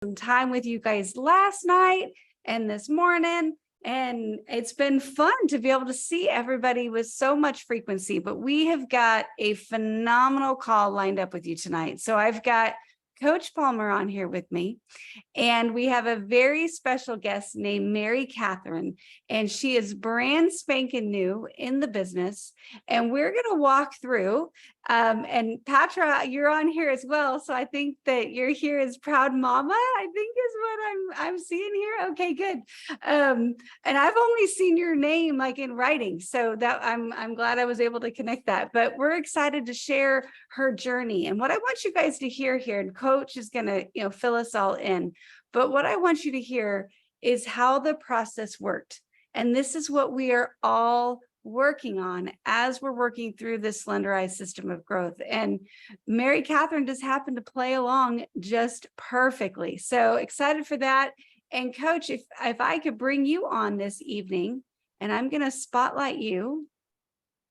some time with you guys last night and this morning, and it's been fun to be able to see everybody with so much frequency. But we have got a phenomenal call lined up with you tonight. So I've got Coach Palmer on here with me, and we have a very special guest named Mary Catherine, and she is brand spanking new in the business. And we're going to walk through, and Patra, you're on here as well. So I think that you're here as proud mama, I think is what I'm seeing here. Okay, good. And I've only seen your name like in writing, so that I'm glad I was able to connect that. But we're excited to share her journey. And what I want you guys to hear here, and Coach is going to, fill us all in. But what I want you to hear is how the process worked. And this is what we are all working on as we're working through this slenderized system of growth. And Mary Catherine just happened to play along just perfectly. So excited for that. And Coach, if I could bring you on this evening, and I'm going to spotlight you.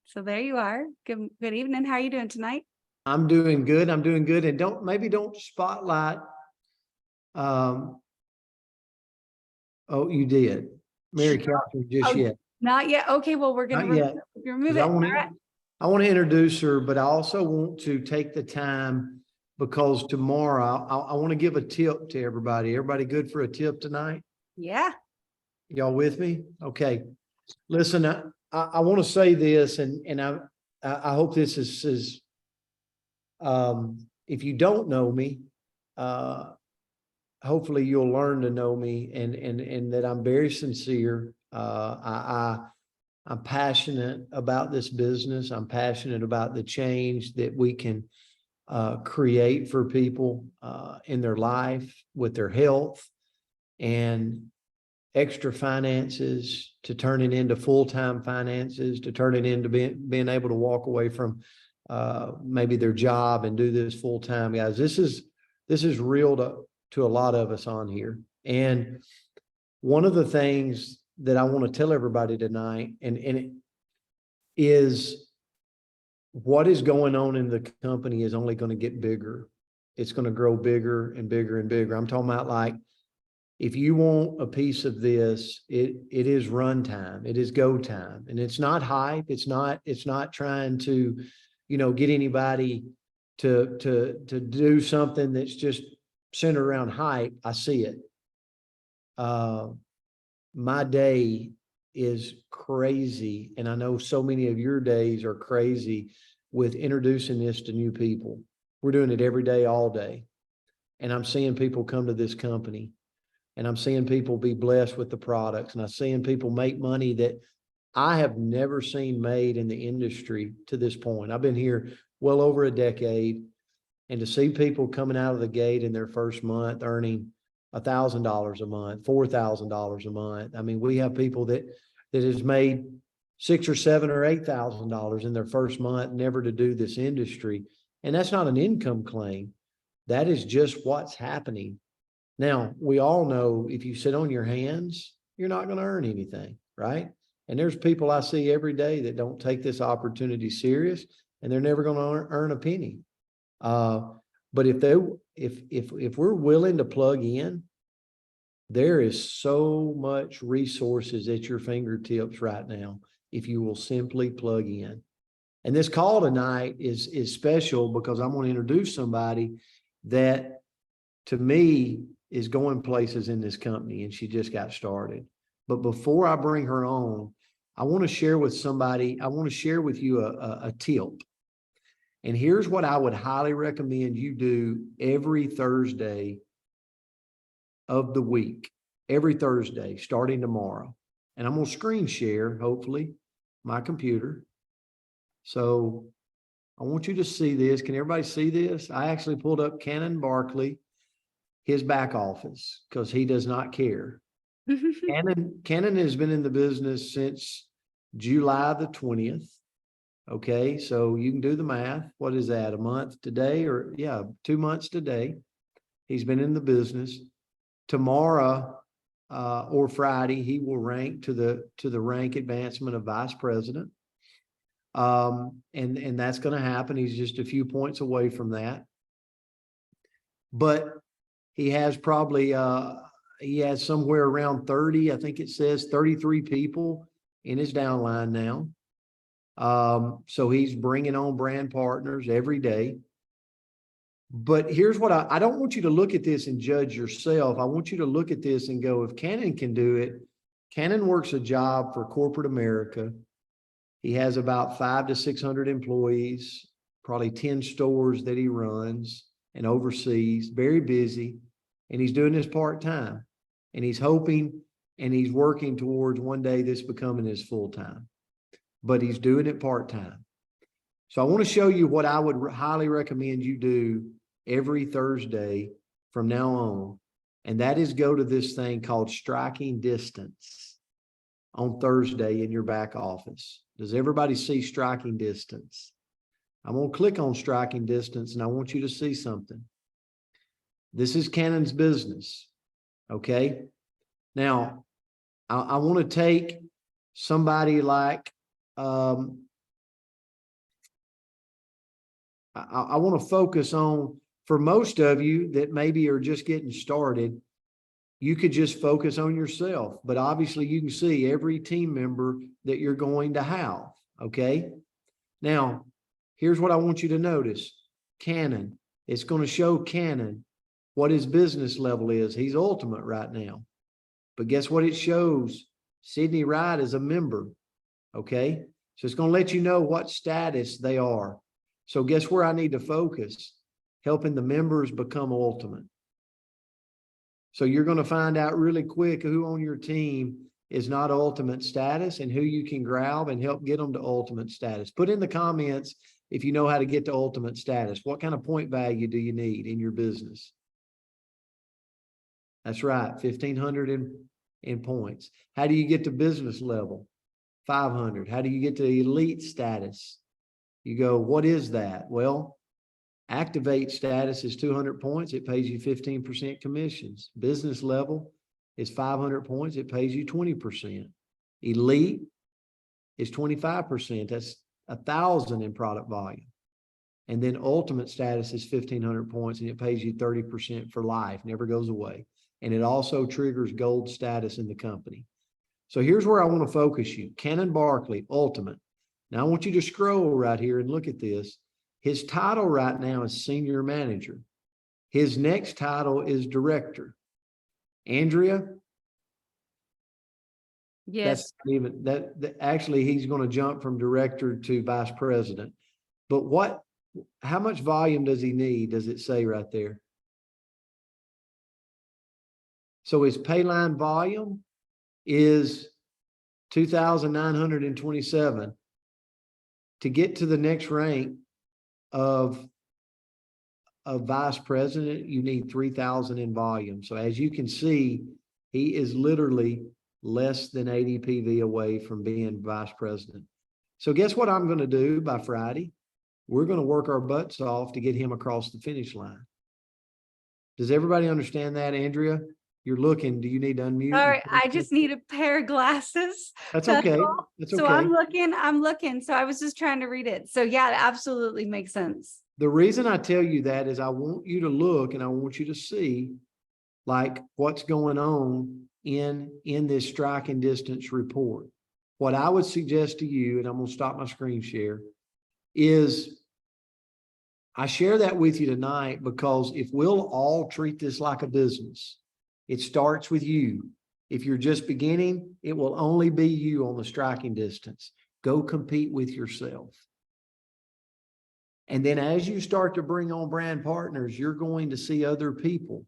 So there you are. Good evening. How are you doing tonight? I'm doing good. And don't spotlight. Oh, you did. Mary Catherine just yet. Not yet. Okay, well, we're going to remove it. I want to introduce her, but I also want to take the time because tomorrow I want to give a tip to everybody. Everybody good for a tip tonight? Yeah. Y'all with me? Okay. Listen, I want to say this, and I hope this is if you don't know me, hopefully you'll learn to know me, and that I'm very sincere. I'm passionate about this business. I'm passionate about the change that we can create for people in their life with their health and extra finances, to turn it into full-time finances, to turn it into being able to walk away from maybe their job and do this full-time. Guys, this is real to a lot of us on here. And one of the things that I want to tell everybody tonight, and it is what is going on in the company is only going to get bigger. It's going to grow bigger and bigger and bigger. I'm talking about, like, if you want a piece of this, it is run time. It is go time. And it's not hype. It's not trying to, get anybody to do something that's just centered around hype. I see it. My day is crazy, and I know so many of your days are crazy with introducing this to new people. We're doing it every day, all day. And I'm seeing people come to this company, and I'm seeing people be blessed with the products, and I'm seeing people make money that I have never seen made in the industry to this point. I've been here well over a decade, and to see people coming out of the gate in their first month earning $1,000 a month, $4,000 a month. I mean, we have people that has made $6,000 or $7,000 or $8,000 in their first month, never to do this industry. And that's not an income claim. That is just what's happening. Now, we all know if you sit on your hands, you're not going to earn anything, right? And there's people I see every day that don't take this opportunity serious, and they're never going to earn a penny. But if we're willing to plug in, there is so much resources at your fingertips right now if you will simply plug in. And this call tonight is special because I'm going to introduce somebody that, to me, is going places in this company, and she just got started. But before I bring her on, I want to share with you a tip. And here's what I would highly recommend you do every Thursday of the week, every Thursday, starting tomorrow. And I'm going to screen share, hopefully, my computer. So I want you to see this. Can everybody see this? I actually pulled up Cannon Barkley, his back office, because he does not care. Cannon has been in the business since July the 20th. Okay, so you can do the math. What is that? A month today, or 2 months today? He's been in the business. Tomorrow or Friday, he will rank to the rank advancement of vice president. And that's going to happen. He's just a few points away from that. But He has probably, he has somewhere around 30, I think it says 33 people in his downline now. So he's bringing on brand partners every day. But here's what I don't want you to look at this and judge yourself. I want you to look at this and go, if Cannon can do it, Cannon works a job for corporate America. He has about 500 to 600 employees, probably 10 stores that he runs and oversees, very busy. And he's doing this part-time. And he's hoping and he's working towards one day this becoming his full-time. But he's doing it part-time. So I want to show you what I would highly recommend you do every Thursday from now on. And that is go to this thing called Striking Distance on Thursday in your back office. Does everybody see Striking Distance? I'm going to click on Striking Distance and I want you to see something. This is Cannon's business. Okay. Now, I want to take somebody like, I want to focus on, for most of you that maybe are just getting started, you could just focus on yourself, but obviously you can see every team member that you're going to have. Okay. Now, here's what I want you to notice. Cannon, it's going to show Cannon what his business level is. He's ultimate right now. But guess what it shows? Sydney Wright is a member. Okay. So it's going to let you know what status they are. So guess where I need to focus? Helping the members become ultimate. So you're going to find out really quick who on your team is not ultimate status and who you can grab and help get them to ultimate status. Put in the comments if you know how to get to ultimate status. What kind of point value do you need in your business? That's right, 1,500 in points. How do you get to business level? 500. How do you get to elite status? You go, what is that? Well, activate status is 200 points. It pays you 15% commissions. Business level is 500 points. It pays you 20%. Elite is 25%. That's 1,000 in product volume. And then ultimate status is 1,500 points and it pays you 30% for life. Never goes away. And it also triggers gold status in the company. So here's where I want to focus you. Cannon Barkley, ultimate. Now I want you to scroll right here and look at this. His title right now is senior manager. His next title is director. Andrea? Yes. That's even that actually he's going to jump from director to vice president. But how much volume does he need? Does it say right there? So his pay line volume is 2,927. To get to the next rank of vice president, you need 3,000 in volume. So as you can see, he is literally less than 80 PV away from being vice president. So guess what I'm going to do by Friday? We're going to work our butts off to get him across the finish line. Does everybody understand that, Andrea? You're looking, do you need to unmute? All right, I just need a pair of glasses. That's okay. That's okay. So I'm looking. So I was just trying to read it. So yeah, it absolutely makes sense. The reason I tell you that is I want you to look and I want you to see like what's going on in this striking distance report. What I would suggest to you, and I'm going to stop my screen share, is I share that with you tonight because if we'll all treat this like a business, it starts with you. If you're just beginning, it will only be you on the striking distance. Go compete with yourself. And then as you start to bring on brand partners, you're going to see other people.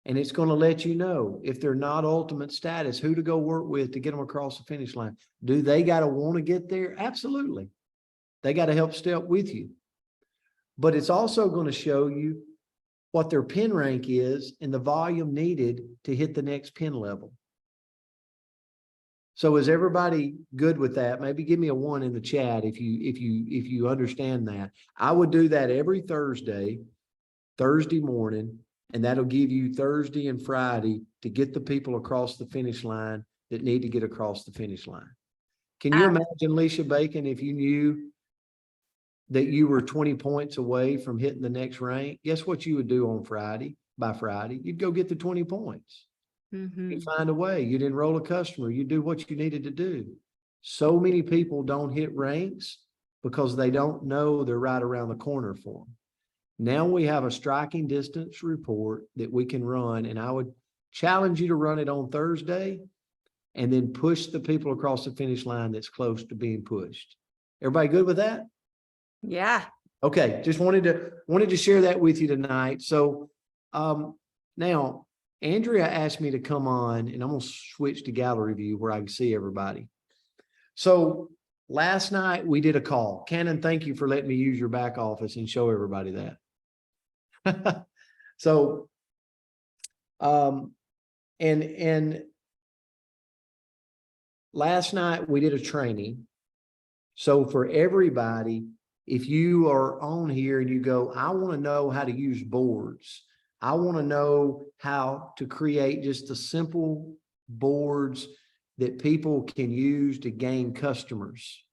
And it's going to let you know if they're not ultimate status, who to go work with to get them across the finish line. Do they got to want to get there? Absolutely. They got to help step with you. But it's also going to show you what their pin rank is and the volume needed to hit the next pin level. So is everybody good with that? Maybe give me a 1 in the chat if you understand that. I would do that every Thursday morning, and that'll give you Thursday and Friday to get the people across the finish line that need to get across the finish line. Can you imagine, Leisha Bacon, if you knew that you were 20 points away from hitting the next rank? Guess what you would do on Friday? by Friday, you'd go get the 20 points. Mhm. You'd find a way. You'd enroll a customer. You'd do what you needed to do. So many people don't hit ranks because they don't know they're right around the corner for them. Now we have a striking distance report that we can run, and I would challenge you to run it on Thursday and then push the people across the finish line that's close to being pushed. Everybody good with that? Yeah. Okay, just wanted to share that with you tonight. So now Andrea asked me to come on, and I'm gonna switch to gallery view where I can see everybody. So last night we did a call. Cannon, thank you for letting me use your back office and show everybody that. So and last night we did a training. So for everybody, if you are on here and you go, I want to know how to use boards. I want to know how to create just the simple boards that people can use to gain customers.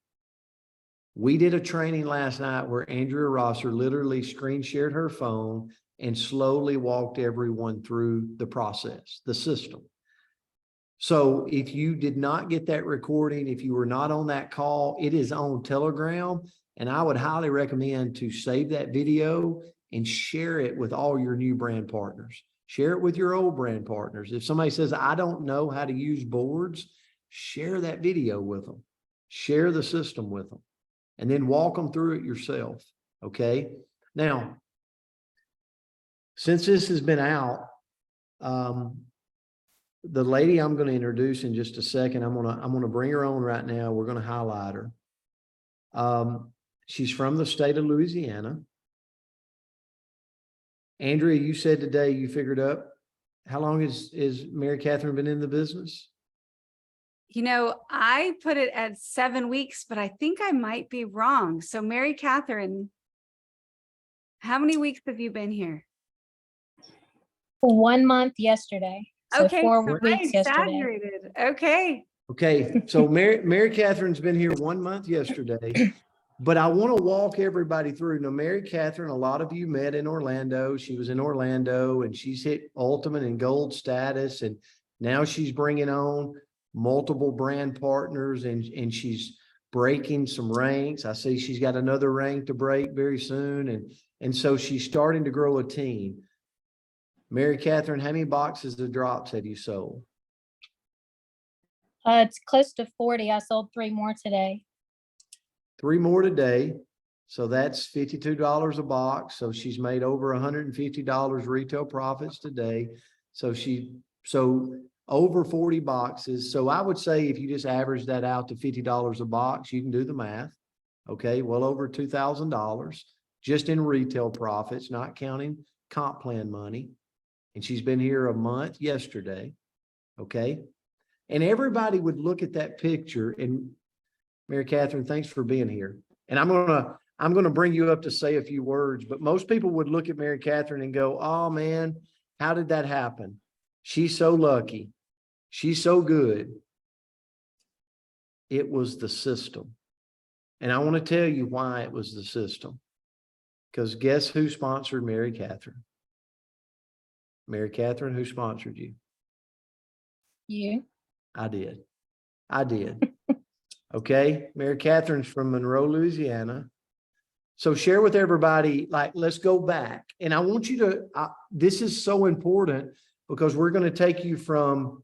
We did a training last night where Andrea Rosser literally screen shared her phone and slowly walked everyone through the process, the system. So if you did not get that recording, if you were not on that call, it is on Telegram. And I would highly recommend to save that video and share it with all your new brand partners. Share it with your old brand partners. If somebody says, I don't know how to use boards, share that video with them. Share the system with them. And then walk them through it yourself. Okay. Now, since this has been out, the lady I'm going to introduce in just a second, I'm going to bring her on right now. We're going to highlight her. She's from the state of Louisiana. Andrea, you said today you figured up how long is Mary Catherine been in the business? You know, I put it at 7 weeks, but I think I might be wrong. So Mary Catherine, how many weeks have you been here? 1 month yesterday. So Okay, 4 so I weeks yesterday. exaggerated. Okay. Okay, so Mary Catherine's been here 1 month yesterday, but I want to walk everybody through. Now, Mary Catherine, a lot of you met in Orlando. She was in Orlando and she's hit ultimate and gold status. And now she's bringing on multiple brand partners and she's breaking some ranks. I see she's got another rank to break very soon. And so she's starting to grow a team. Mary Catherine, how many boxes of drops have you sold? It's close to 40. I sold 3 more today. 3 more today. So that's $52 a box. So she's made over $150 retail profits today. So over 40 boxes. So I would say if you just average that out to $50 a box, you can do the math. Okay, well over $2,000 just in retail profits, not counting comp plan money. And she's been here a month yesterday. Okay. And everybody would look at that picture. And Mary Catherine, thanks for being here. And I'm gonna bring you up to say a few words, but most people would look at Mary Catherine and go, oh man, how did that happen? She's so lucky. She's so good. It was the system. And I want to tell you why it was the system. Because guess who sponsored Mary Catherine? Mary Catherine, who sponsored you? You? I did. Okay. Mary Catherine's from Monroe, Louisiana. So share with everybody, like, let's go back. And I want you to, this is so important because we're going to take you from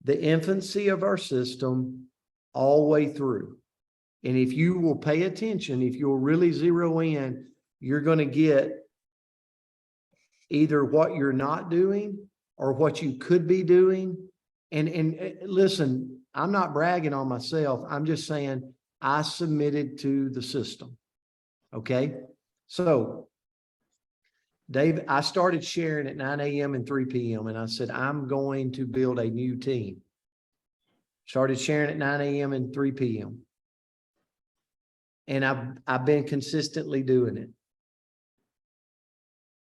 the infancy of our system all the way through. And if you will pay attention, if you'll really zero in, you're going to get either what you're not doing or what you could be doing. And listen, I'm not bragging on myself. I'm just saying I submitted to the system. Okay. So Dave, I started sharing at 9 a.m. and 3 p.m. and I said, I'm going to build a new team. Started sharing at 9 a.m. and 3 p.m. And I've been consistently doing it.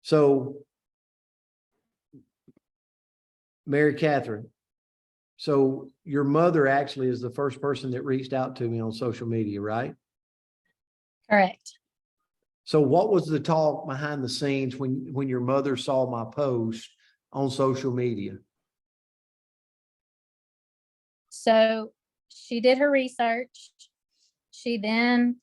So Mary Catherine, so your mother actually is the first person that reached out to me on social media, right? Correct. So what was the talk behind the scenes when your mother saw my post on social media? So she did her research. She then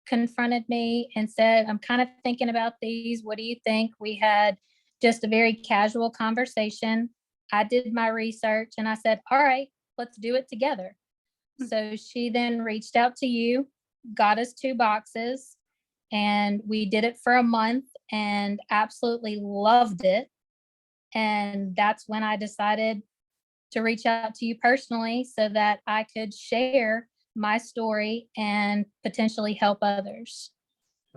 confronted me and said, I'm kind of thinking about these. What do you think? We had just a very casual conversation. I did my research and I said, all right, let's do it together. So she then reached out to you, got us 2 boxes, and we did it for a month and absolutely loved it. And that's when I decided to reach out to you personally so that I could share my story and potentially help others.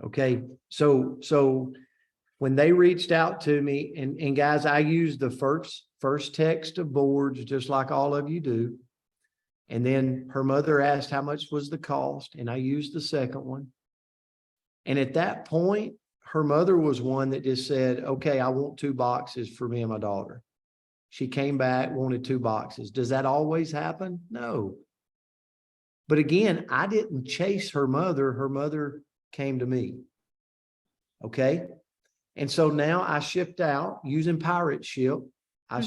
Okay, so when they reached out to me, and guys, I used the first text of boards, just like all of you do. And then her mother asked how much was the cost, and I used the second one. And at that point, her mother was one that just said, okay, I want 2 boxes for me and my daughter. She came back, wanted 2 boxes. Does that always happen? No. But again, I didn't chase her mother. Her mother came to me. Okay. And so now I shipped out using Pirate Ship. I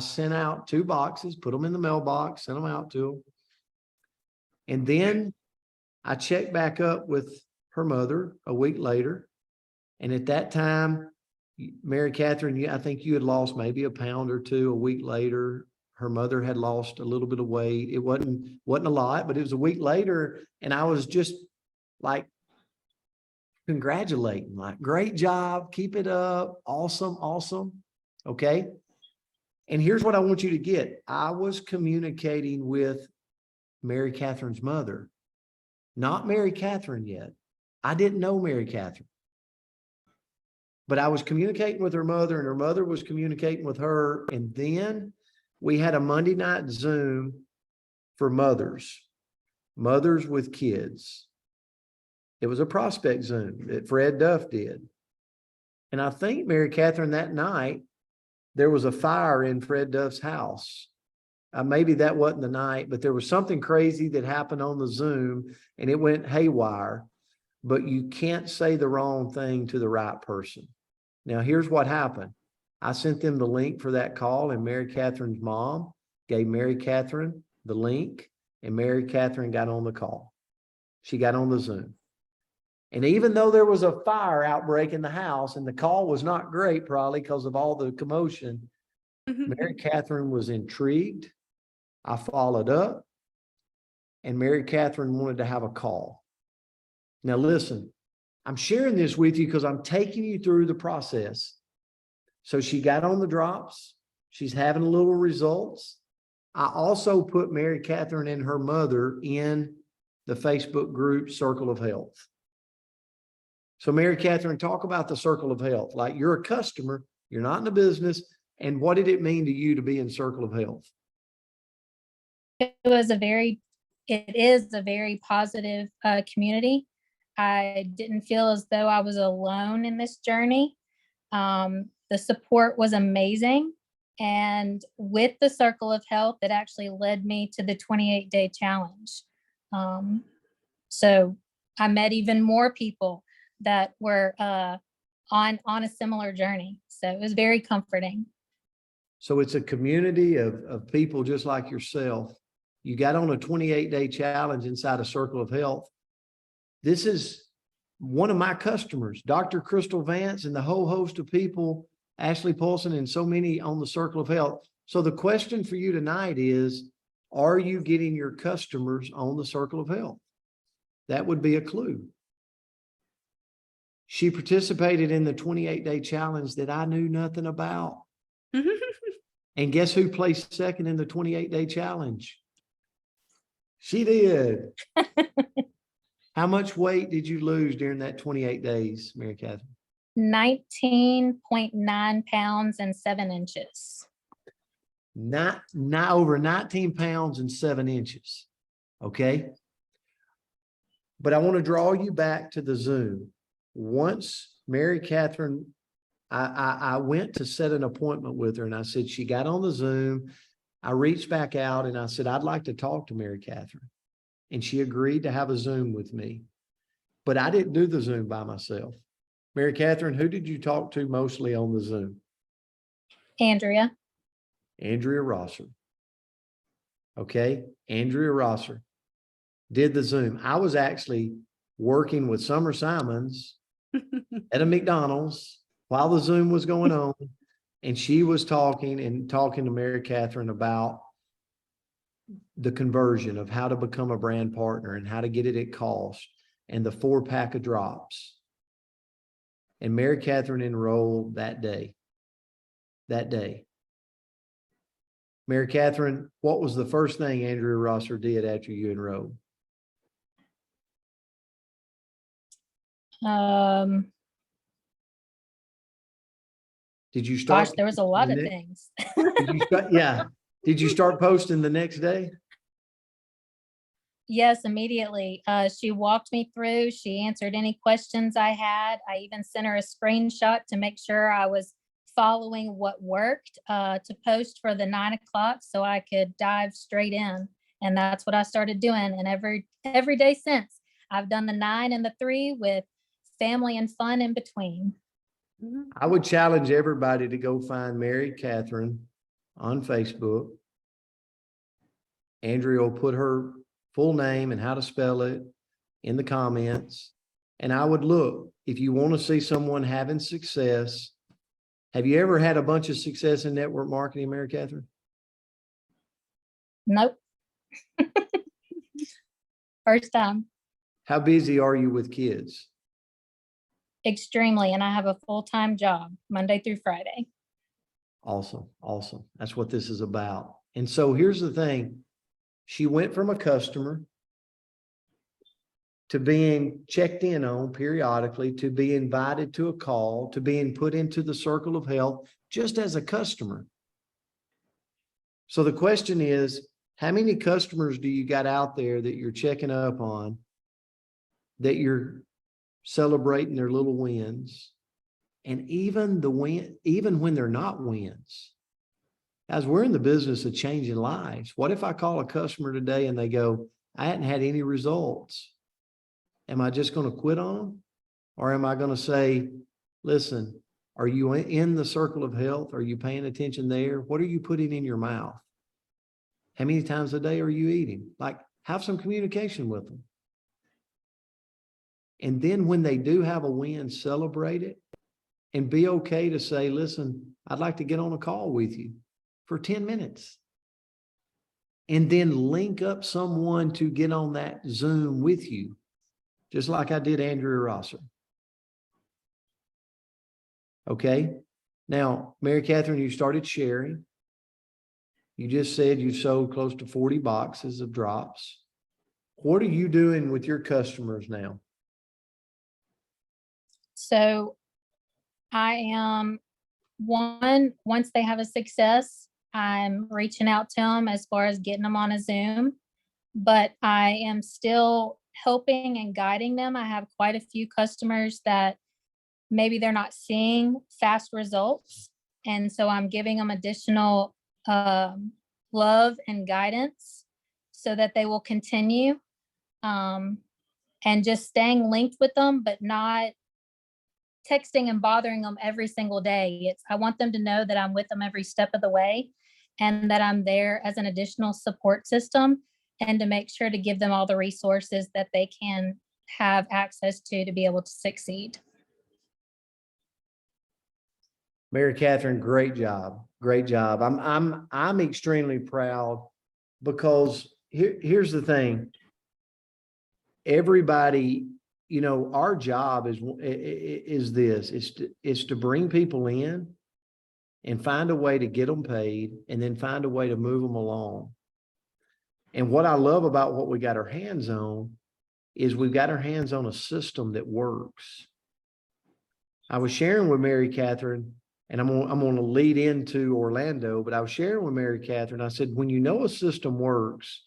sent out 2 boxes, put them in the mailbox, sent them out to them. And then I checked back up with her mother a week later. And at that time, Mary Catherine, I think you had lost maybe a pound or 2 a week later. Her mother had lost a little bit of weight. It wasn't a lot, but it was a week later. And I was just like congratulating, like, great job, keep it up. Awesome, awesome. Okay. And here's what I want you to get. I was communicating with Mary Catherine's mother, not Mary Catherine yet. I didn't know Mary Catherine. But I was communicating with her mother, and her mother was communicating with her. And then we had a Monday night Zoom for mothers with kids. It was a prospect Zoom that Fred Duff did. And I think, Mary Catherine, that night, there was a fire in Fred Duff's house. Maybe that wasn't the night, but there was something crazy that happened on the Zoom, and it went haywire. But you can't say the wrong thing to the right person. Now, here's what happened. I sent them the link for that call, and Mary Catherine's mom gave Mary Catherine the link, and Mary Catherine got on the call. She got on the Zoom. And even though there was a fire outbreak in the house, and the call was not great, probably because of all the commotion, Mary Catherine was intrigued. I followed up, and Mary Catherine wanted to have a call. Now, listen, I'm sharing this with you because I'm taking you through the process. So she got on the drops. She's having a little results. I also put Mary Catherine and her mother in the Facebook group Circle of Health. So Mary Catherine, talk about the Circle of Health. Like, you're a customer, you're not in the business. And what did it mean to you to be in Circle of Health? It is a very positive community. I didn't feel as though I was alone in this journey. The support was amazing. And with the Circle of Health, it actually led me to the 28-day challenge. So I met even more people that were on a similar journey. So it was very comforting. So it's a community of people just like yourself. You got on a 28-day challenge inside a Circle of Health. This is one of my customers, Dr. Crystal Vance, and the whole host of people, Ashley Paulson, and so many on the Circle of Health. So the question for you tonight is, are you getting your customers on the Circle of Health? That would be a clue. She participated in the 28-day challenge that I knew nothing about. And guess who placed second in the 28-day challenge? She did. How much weight did you lose during that 28 days, Mary Catherine? 19.9 pounds and 7 inches. Not over 19 pounds and 7 inches. Okay. But I want to draw you back to the Zoom. Once Mary Catherine, I went to set an appointment with her, and I said, she got on the Zoom. I reached back out and I said, I'd like to talk to Mary Catherine. And she agreed to have a Zoom with me. but I didn't do the Zoom by myself. Mary Catherine, who did you talk to mostly on the Zoom? Andrea. Andrea Rosser. Okay, Andrea Rosser did the Zoom. I was actually working with Summer Simons at a McDonald's while the Zoom was going on. And she was talking to Mary Catherine about the conversion of how to become a brand partner and how to get it at cost and the 4-pack of drops. And Mary Catherine enrolled that day. Mary Catherine, what was the first thing Andrea Rosser did after you enrolled? Did you start? Gosh, there was a lot of the things. Did you start, yeah. Did you start posting the next day? Yes, immediately. She walked me through. She answered any questions I had. I even sent her a screenshot to make sure I was following what worked to post for the 9 o'clock so I could dive straight in. And that's what I started doing. And every day since, I've done the 9 and the 3 with family and fun in between. I would challenge everybody to go find Mary Catherine on Facebook. Andrea will put her full name and how to spell it in the comments. And I would look, if you want to see someone having success. Have you ever had a bunch of success in network marketing, Mary Catherine? Nope. First time. How busy are you with kids? Extremely. And I have a full-time job, Monday through Friday. Awesome. Awesome. That's what this is about. And so here's the thing. She went from a customer to being checked in on periodically, to be invited to a call, to being put into the circle of health just as a customer. So the question is, how many customers do you got out there that you're checking up on, that you're celebrating their little wins, and even when they're not wins? Guys, we're in the business of changing lives. What if I call a customer today and they go, I hadn't had any results? Am I just going to quit on them? Or am I going to say, listen, are you in the circle of health? Are you paying attention there? What are you putting in your mouth? How many times a day are you eating? Like, have some communication with them. And then when they do have a win, celebrate it and be okay to say, listen, I'd like to get on a call with you for 10 minutes. And then link up someone to get on that Zoom with you, just like I did Andrea Rosser. Okay. Now, Mary Catherine, you started sharing. You just said you sold close to 40 boxes of drops. What are you doing with your customers now? So I am once they have a success, I'm reaching out to them as far as getting them on a Zoom, but I am still helping and guiding them. I have quite a few customers that maybe they're not seeing fast results. And so I'm giving them additional love and guidance so that they will continue and just staying linked with them, but not texting and bothering them every single day. I want them to know that I'm with them every step of the way and that I'm there as an additional support system, and to make sure to give them all the resources that they can have access to be able to succeed. Mary Catherine, great job. Great job. I'm extremely proud because here's the thing. Everybody, you know, our job is to bring people in and find a way to get them paid and then find a way to move them along. And what I love about what we got our hands on is we've got our hands on a system that works. I was sharing with Mary Catherine, and I'm going to lead into Orlando, but I was sharing with Mary Catherine. I said, when you know a system works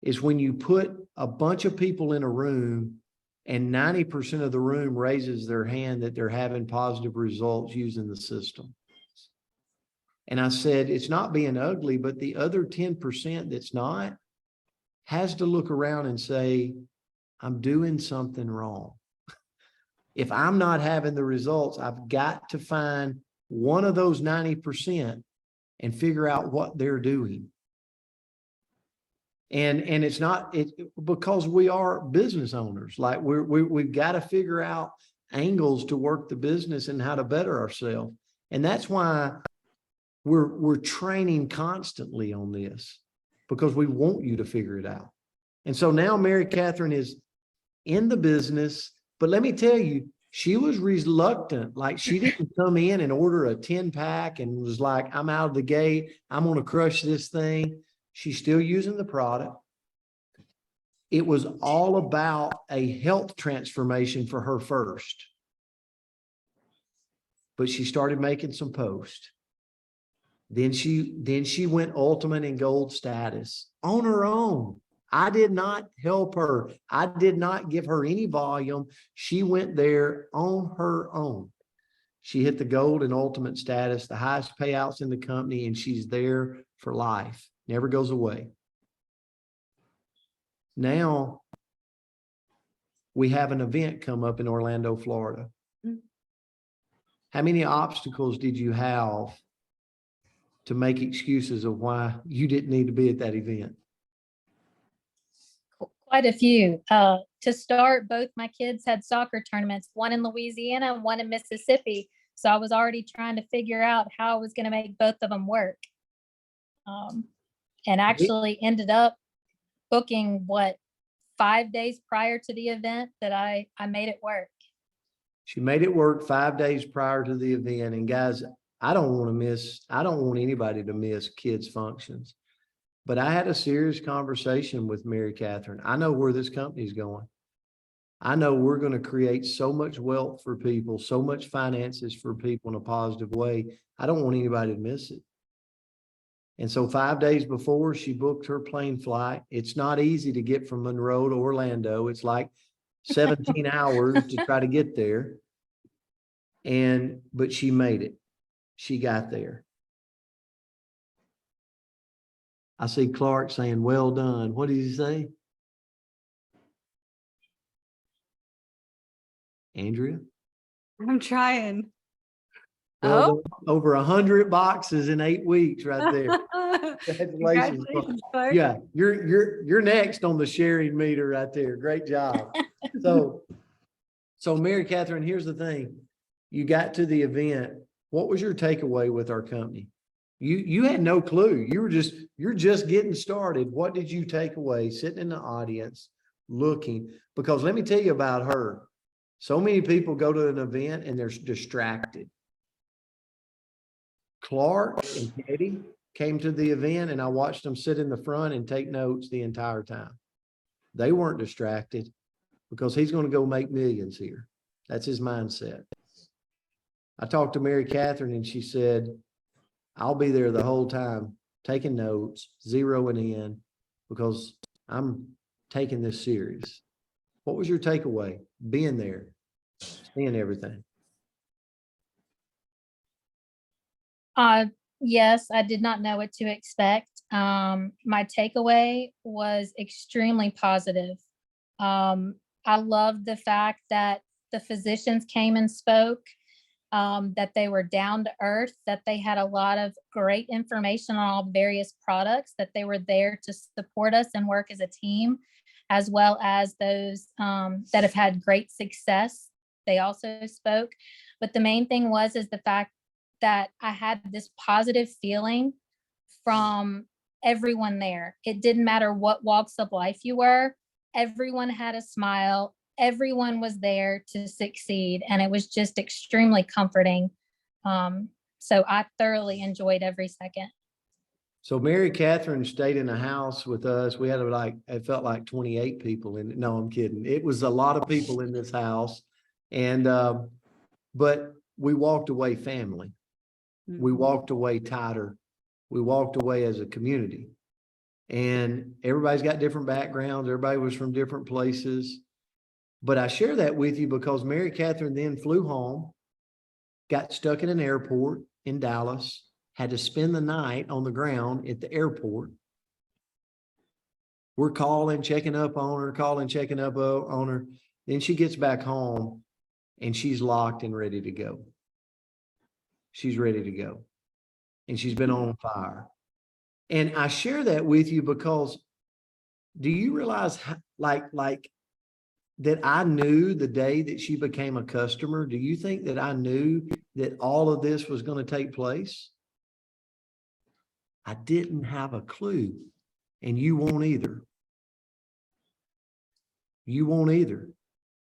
is when you put a bunch of people in a room and 90% of the room raises their hand that they're having positive results using the system. And I said, it's not being ugly, but the other 10% that's not has to look around and say, I'm doing something wrong. If I'm not having the results, I've got to find one of those 90% and figure out what they're doing. And it's not because we are business owners. Like we've got to figure out angles to work the business and how to better ourselves. And that's why we're training constantly on this, because we want you to figure it out. And so now Mary Catherine is in the business, but let me tell you, she was reluctant. Like, she didn't come in and order a 10-pack and was like, I'm out of the gate, I'm going to crush this thing. She's still using the product. It was all about a health transformation for her first. But she started making some posts. Then she went ultimate and gold status on her own. I did not help her. I did not give her any volume. She went there on her own. She hit the gold and ultimate status, the highest payouts in the company, and she's there for life. Never goes away. Now we have an event come up in Orlando, Florida. How many obstacles did you have to make excuses of why you didn't need to be at that event? Quite a few. To start, both my kids had soccer tournaments, one in Louisiana and one in Mississippi. So I was already trying to figure out how I was going to make both of them work. And actually ended up booking 5 days prior to the event that I made it work. She made it work 5 days prior to the event. And guys, I don't want anybody to miss kids' functions. But I had a serious conversation with Mary Catherine. I know where this company's going. I know we're going to create so much wealth for people, so much finances for people in a positive way. I don't want anybody to miss it. And so 5 days before, she booked her plane flight. It's not easy to get from Monroe to Orlando. It's like 17 hours to try to get there. But she made it. She got there. I see Clark saying, well done. What did he say? Andrea? I'm trying. Well, over 100 boxes in 8 weeks right there. Congratulations. Clark. Yeah, you're next on the sharing meter right there. Great job. So Mary Catherine, here's the thing. You got to the event. What was your takeaway with our company? You had no clue. You're just getting started. What did you take away sitting in the audience looking? Because let me tell you about her. So many people go to an event and they're distracted. Clark and Teddy came to the event and I watched them sit in the front and take notes the entire time. They weren't distracted because he's going to go make millions here. That's his mindset. I talked to Mary Catherine and she said, I'll be there the whole time, taking notes, zeroing in, because I'm taking this serious. What was your takeaway? Being there, seeing everything. Yes, I did not know what to expect. My takeaway was extremely positive. I loved the fact that the physicians came and spoke. That they were down to earth, that they had a lot of great information on all various products, that they were there to support us and work as a team, as well as those that have had great success. They also spoke. But the main thing is the fact that I had this positive feeling from everyone there. It didn't matter what walks of life you were. Everyone had a smile. Everyone was there to succeed, and it was just extremely comforting. So I thoroughly enjoyed every second. So Mary Catherine stayed in a house with us. We had it felt like 28 people in it. No, I'm kidding. It was a lot of people in this house. And, but we walked away family. We walked away tighter. We walked away as a community. And everybody's got different backgrounds. Everybody was from different places. But I share that with you because Mary Catherine then flew home, got stuck in an airport in Dallas, had to spend the night on the ground at the airport. We're calling, checking up on her. Then she gets back home and she's locked and ready to go. She's ready to go. And she's been on fire. And I share that with you because do you realize like that I knew the day that she became a customer? Do you think that I knew that all of this was going to take place? I didn't have a clue, and you won't either. You won't either.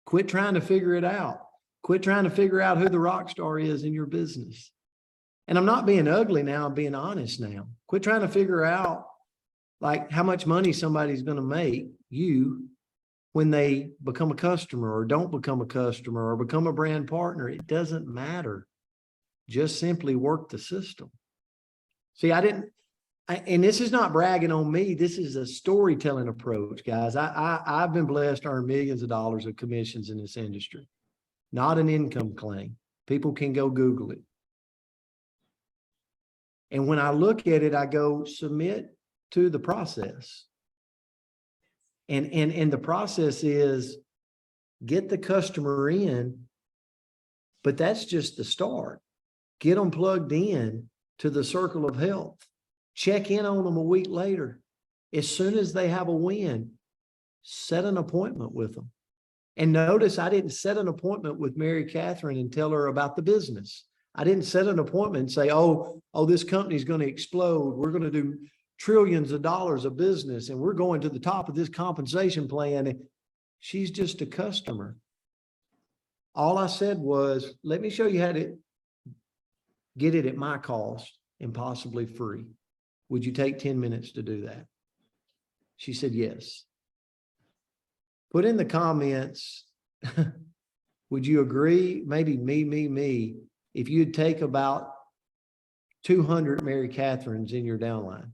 Quit trying to figure it out. Quit trying to figure out who the rock star is in your business. And I'm not being ugly now, I'm being honest now. Quit trying to figure out like how much money somebody's going to make you when they become a customer or don't become a customer or become a brand partner. It doesn't matter. Just simply work the system. See, and this is not bragging on me. This is a storytelling approach, guys. I've been blessed to earn millions of dollars of commissions in this industry. Not an income claim. People can go Google it. And when I look at it, I go submit to the process. And the process is get the customer in, but that's just the start. Get them plugged in to the circle of health. Check in on them a week later. As soon as they have a win, set an appointment with them. And notice I didn't set an appointment with Mary Catherine and tell her about the business. I didn't set an appointment and say, oh, this company's going to explode. We're going to do trillions of dollars of business and we're going to the top of this compensation plan. She's just a customer. All I said was, let me show you how to get it at my cost and possibly free. Would you take 10 minutes to do that? She said, yes. Put in the comments, would you agree? Maybe me, if you'd take about 200 Mary Catherines in your downline.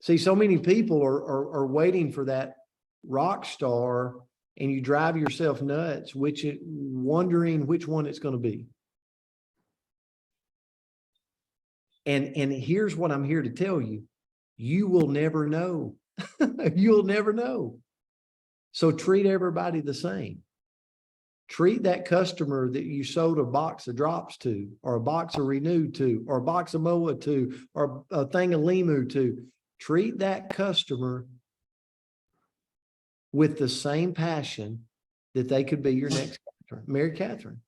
See, so many people are waiting for that rock star and you drive yourself nuts, wondering which one it's going to be. And here's what I'm here to tell you. You will never know. You'll never know. So treat everybody the same. Treat that customer that you sold a box of drops to, or a box of Renew to, or a box of MOA to, or a thing of Limu to. Treat that customer with the same passion that they could be your next Mary Catherine.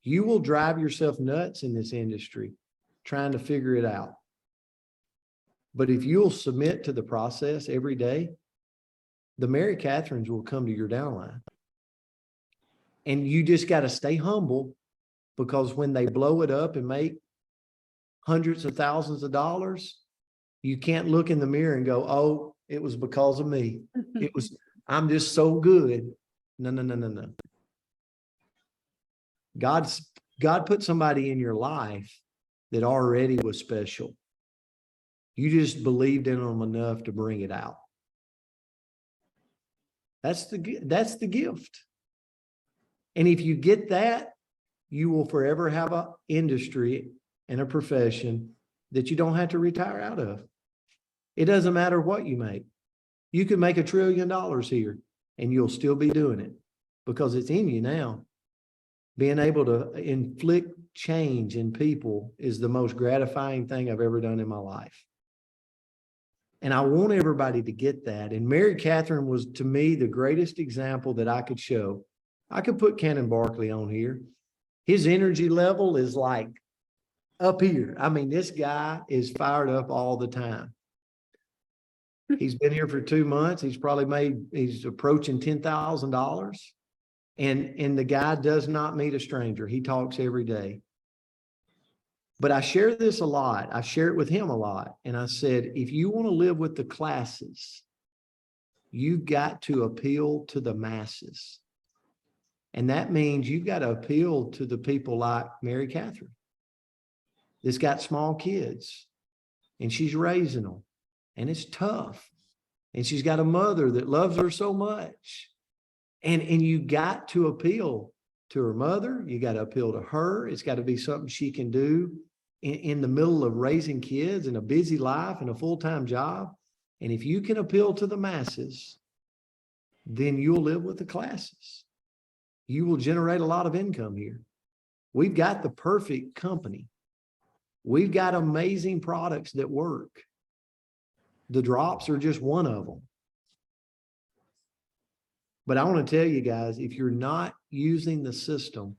You will drive yourself nuts in this industry trying to figure it out. But if you'll submit to the process every day, the Mary Catherines will come to your downline. And you just got to stay humble, because when they blow it up and make hundreds of thousands of dollars, you can't look in the mirror and go, oh, it was because of me. I'm just so good. No. God put somebody in your life that already was special. You just believed in them enough to bring it out. That's the gift. And if you get that, you will forever have an industry and a profession that you don't have to retire out of. It doesn't matter what you make. You could make $1 trillion here and you'll still be doing it because it's in you now. Being able to inflict change in people is the most gratifying thing I've ever done in my life. And I want everybody to get that. And Mary Catherine was, to me, the greatest example that I could show. I could put Cannon Barkley on here. His energy level is like up here. I mean, this guy is fired up all the time. He's been here for 2 months. He's approaching $10,000. And the guy does not meet a stranger. He talks every day. But I share this a lot. I share it with him a lot. And I said, if you want to live with the classes, you've got to appeal to the masses. And that means you've got to appeal to the people like Mary Catherine that's got small kids and she's raising them and it's tough. And she's got a mother that loves her so much. And you got to appeal to her mother. You got to appeal to her. It's got to be something she can do in the middle of raising kids and a busy life and a full-time job. And if you can appeal to the masses, then you'll live with the classes. You will generate a lot of income here. We've got the perfect company. We've got amazing products that work. The drops are just one of them. But I want to tell you guys, if you're not using the system,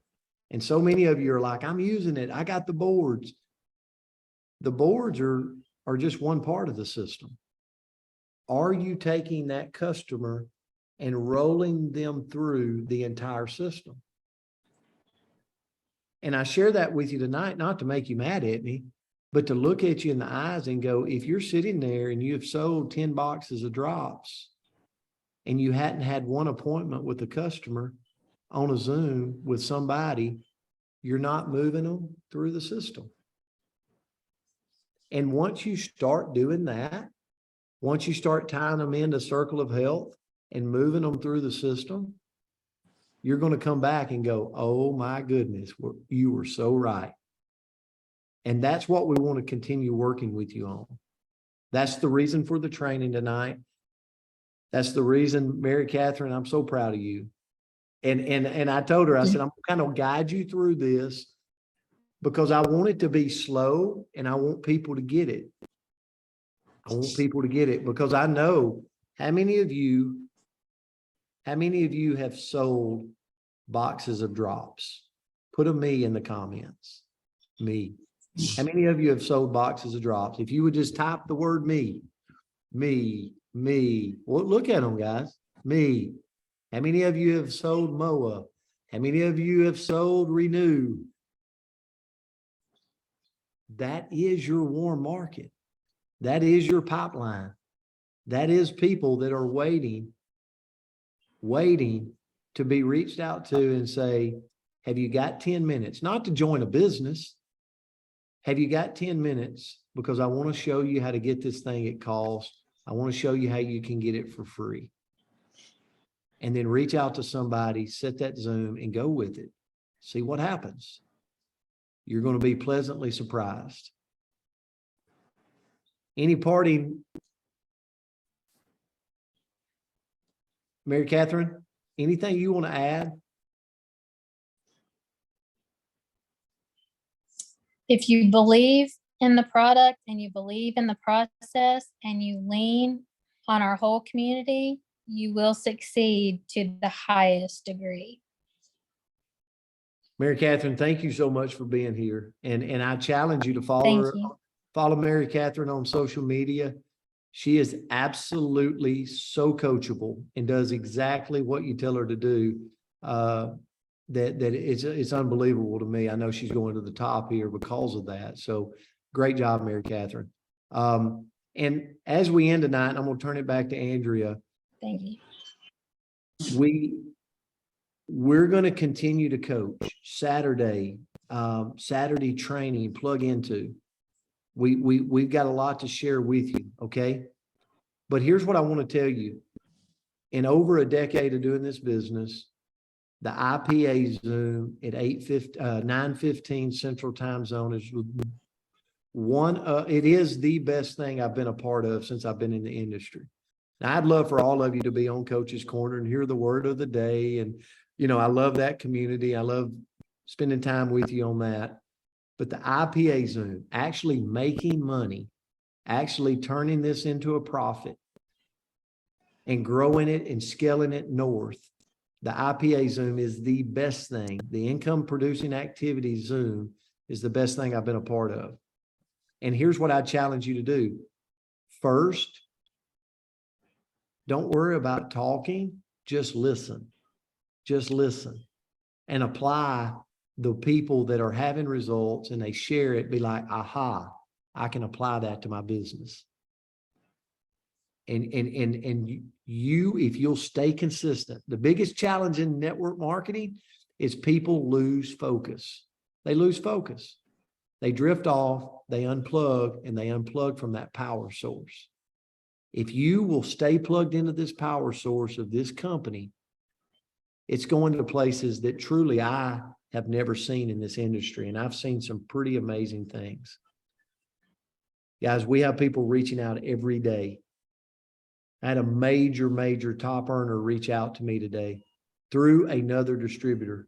and so many of you are like, I'm using it, I got the boards. The boards are just one part of the system. Are you taking that customer and rolling them through the entire system? And I share that with you tonight, not to make you mad at me, but to look at you in the eyes and go, if you're sitting there and you have sold 10 boxes of drops and you hadn't had one appointment with the customer on a Zoom with somebody, you're not moving them through the system. And once you start doing that, once you start tying them into Circle of Health and moving them through the system, you're going to come back and go, oh my goodness, you were so right. And that's what we want to continue working with you on. That's the reason for the training tonight. That's the reason, Mary Catherine, I'm so proud of you. And I told her, I said, I'm going to guide you through this because I want it to be slow and I want people to get it. I want people to get it because I know how many of you have sold boxes of drops? Put a me in the comments. Me. How many of you have sold boxes of drops? If you would just type the word me. Well, look at them, guys. Me. How many of you have sold MOA? How many of you have sold Renew? That is your warm market. That is your pipeline. That is people that are waiting to be reached out to and say, have you got 10 minutes? Not to join a business. Have you got 10 minutes? Because I want to show you how to get this thing at cost. I want to show you how you can get it for free. And then reach out to somebody, set that Zoom and go with it. See what happens. You're going to be pleasantly surprised. Any parting? Mary Catherine, anything you want to add? If you believe in the product and you believe in the process and you lean on our whole community, you will succeed to the highest degree. Mary Catherine, thank you so much for being here. And I challenge you to follow Thank her. you. Follow Mary Catherine on social media. She is absolutely so coachable and does exactly what you tell her to do. That it's unbelievable to me. I know she's going to the top here because of that. So great job, Mary Catherine. And as we end tonight, I'm going to turn it back to Andrea. Thank you. We're going to continue to coach Saturday training, plug into. We've got a lot to share with you. Okay. But here's what I want to tell you. In over a decade of doing this business, the IPA Zoom at 9:15 Central Time Zone is it is the best thing I've been a part of since I've been in the industry. Now, I'd love for all of you to be on Coach's Corner and hear the word of the day. And, I love that community. I love spending time with you on that. But the IPA Zoom, actually making money, actually turning this into a profit and growing it and scaling it north. The IPA Zoom is the best thing. The income producing activity Zoom is the best thing I've been a part of. And here's what I challenge you to do. First, don't worry about talking. Just listen. Just listen and apply the people that are having results and they share it. Be like, aha, I can apply that to my business. And you, if you'll stay consistent, the biggest challenge in network marketing is people lose focus. They lose focus. They drift off, they unplug, and they unplug from that power source. If you will stay plugged into this power source of this company, it's going to places that truly I have never seen in this industry. And I've seen some pretty amazing things. Guys, we have people reaching out every day. I had a major top earner reach out to me today through another distributor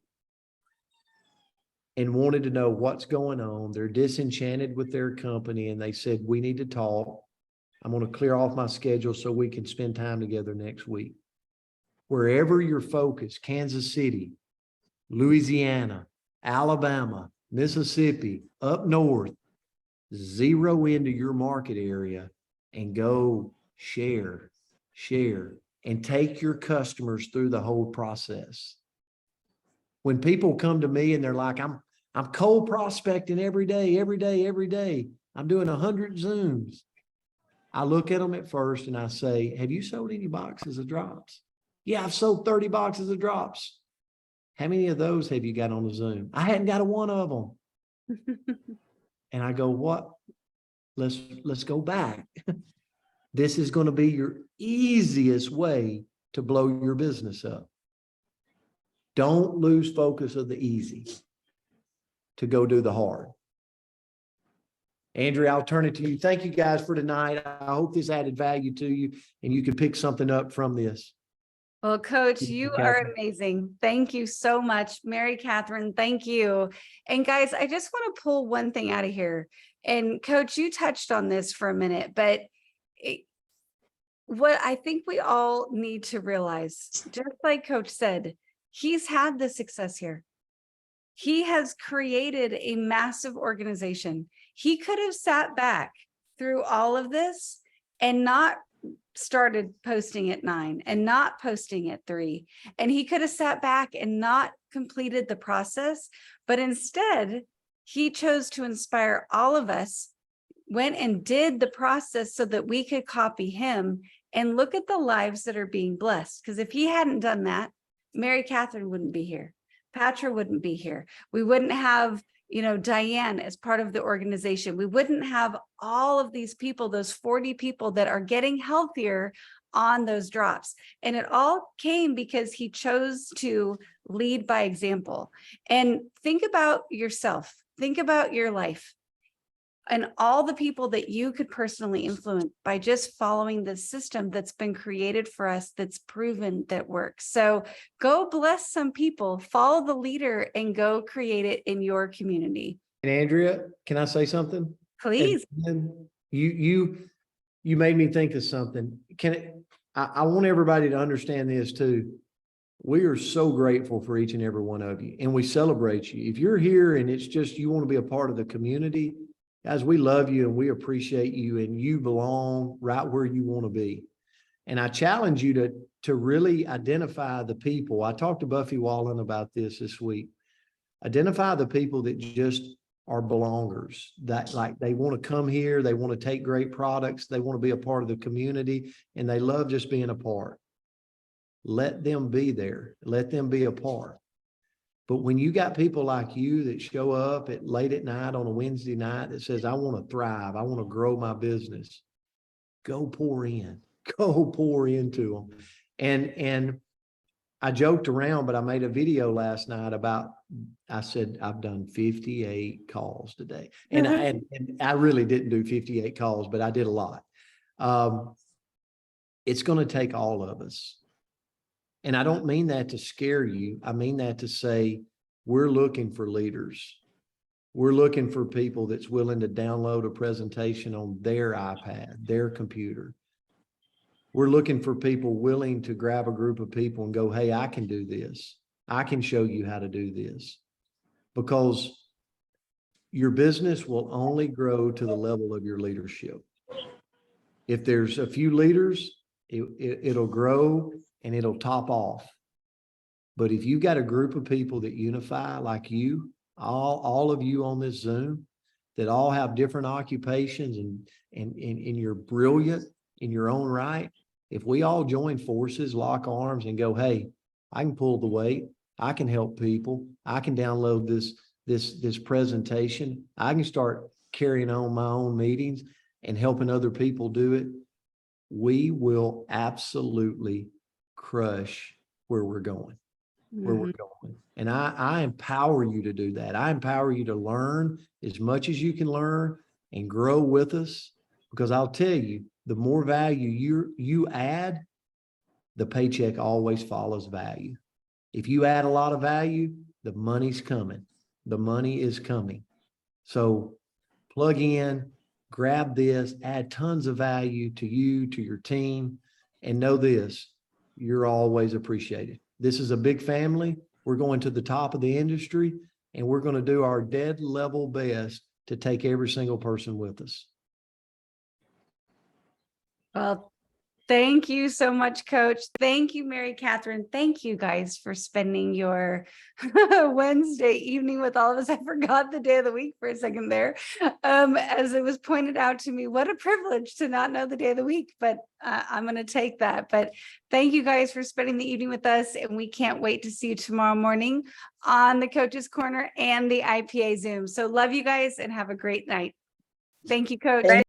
and wanted to know what's going on. They're disenchanted with their company and they said, we need to talk. I'm going to clear off my schedule so we can spend time together next week. Wherever you're focused, Kansas City, Louisiana, Alabama, Mississippi, up north, zero into your market area and go share, and take your customers through the whole process. When people come to me and they're like, I'm cold prospecting every day. I'm doing 100 Zooms. I look at them at first and I say, have you sold any boxes of drops? Yeah, I've sold 30 boxes of drops. How many of those have you got on the Zoom? I hadn't got a one of them. And I go, what? Let's go back. This is going to be your easiest way to blow your business up. Don't lose focus of the easy to go do the hard. Andrea, I'll turn it to you. Thank you guys for tonight. I hope this added value to you and you can pick something up from this. Well, Coach, Thank you, you Catherine. are amazing. Thank you so much. Mary Catherine, thank you. And guys, I just want to pull one thing out of here. And Coach, you touched on this for a minute, but what I think we all need to realize, just like Coach said, he's had the success here. He has created a massive organization. He could have sat back through all of this and not started posting at 9 and not posting at 3. And he could have sat back and not completed the process, but instead he chose to inspire all of us, went and did the process so that we could copy him and look at the lives that are being blessed. Because if he hadn't done that, Mary Catherine wouldn't be here. Patra wouldn't be here. We wouldn't have, Diane as part of the organization. We wouldn't have all of these people, those 40 people that are getting healthier on those drops. And it all came because he chose to lead by example. And think about yourself. Think about your life and all the people that you could personally influence by just following the system that's been created for us, that's proven that works. So go bless some people, follow the leader, and go create it in your community. And Andrea, can I say something? Please. And you made me think of something. I want everybody to understand this too. We are so grateful for each and every one of you, and we celebrate you. If you're here and it's just you want to be a part of the community, guys, we love you and we appreciate you, and you belong right where you want to be. And I challenge you to really identify the people. I talked to Buffy Wallen about this week. Identify the people that just are belongers, that like they want to come here, they want to take great products, they want to be a part of the community, and they love just being a part. Let them be there. Let them be a part. But when you got people like you that show up at late at night on a Wednesday night that says, I want to thrive, I want to grow my business, go pour into them. And I joked around, but I made a video last night I said, I've done 58 calls today. And I really didn't do 58 calls, but I did a lot. It's going to take all of us. And I don't mean that to scare you. I mean that to say, we're looking for leaders. We're looking for people that's willing to download a presentation on their iPad, their computer. We're looking for people willing to grab a group of people and go, hey, I can do this. I can show you how to do this. Because your business will only grow to the level of your leadership. If there's a few leaders, it'll grow and it'll top off. But if you've got a group of people that unify like you, all of you on this Zoom, that all have different occupations and you're brilliant in your own right, if we all join forces, lock arms and go, hey, I can pull the weight, I can help people, I can download this presentation, I can start carrying on my own meetings and helping other people do it, we will absolutely crush where we're going. And I empower you to do that. I empower you to learn as much as you can learn and grow with us, because I'll tell you, the more value you add, the paycheck always follows value. If you add a lot of value, the money's coming. The money is coming. So plug in, grab this, add tons of value to you, to your team, and know this, you're always appreciated. This is a big family. We're going to the top of the industry, and we're going to do our dead level best to take every single person with us. Well, thank you so much, Coach. Thank you, Mary Catherine. Thank you guys for spending your Wednesday evening with all of us. I forgot the day of the week for a second there. As it was pointed out to me, what a privilege to not know the day of the week, but I'm going to take that. But thank you guys for spending the evening with us, and we can't wait to see you tomorrow morning on the Coach's Corner and the IPA Zoom. So love you guys and have a great night. Thank you, Coach.